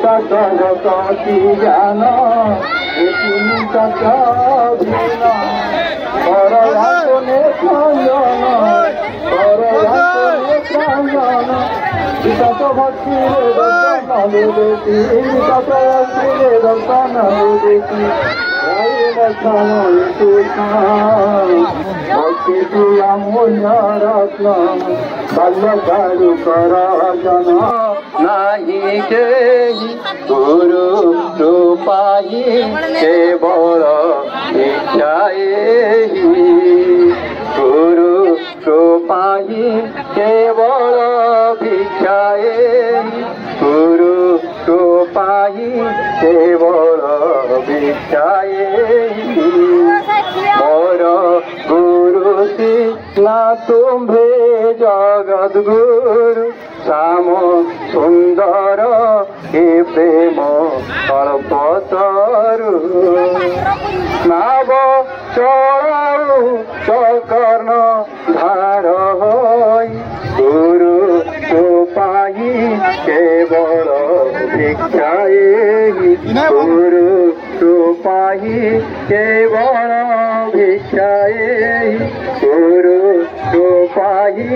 জগতী জ্ঞান তিনি ভিন্ন পরয়াতনে খঞ্জন পরয়াতনে খঞ্জন বিকাশ ভক্তিরে দর্শন দেখি বিকাশ ভক্তিরে দর্শন দেখি ভক্তি তুমূল্য রত্ন বাল্যকারু করজন নাহি কেহি গুরু রূপাহি কেবল ইচ্ছায়েহি গুরু রূপাহি কেবল ভিক্ষায়েহি গুরু রূপাহি কেবল ভিক্ষায়েহি মোর গুরু না তুম্ভে জগৎ গুরু শ্যাম সুন্দর হে প্রেম কল্পতরু নাব চড়াউ চকর্ণ ধার হই গুরু পাহি কেবল ভিক্ষায়েহি গুরু পাহি কেবল ভিক্ষায়েহি গুরু পাহি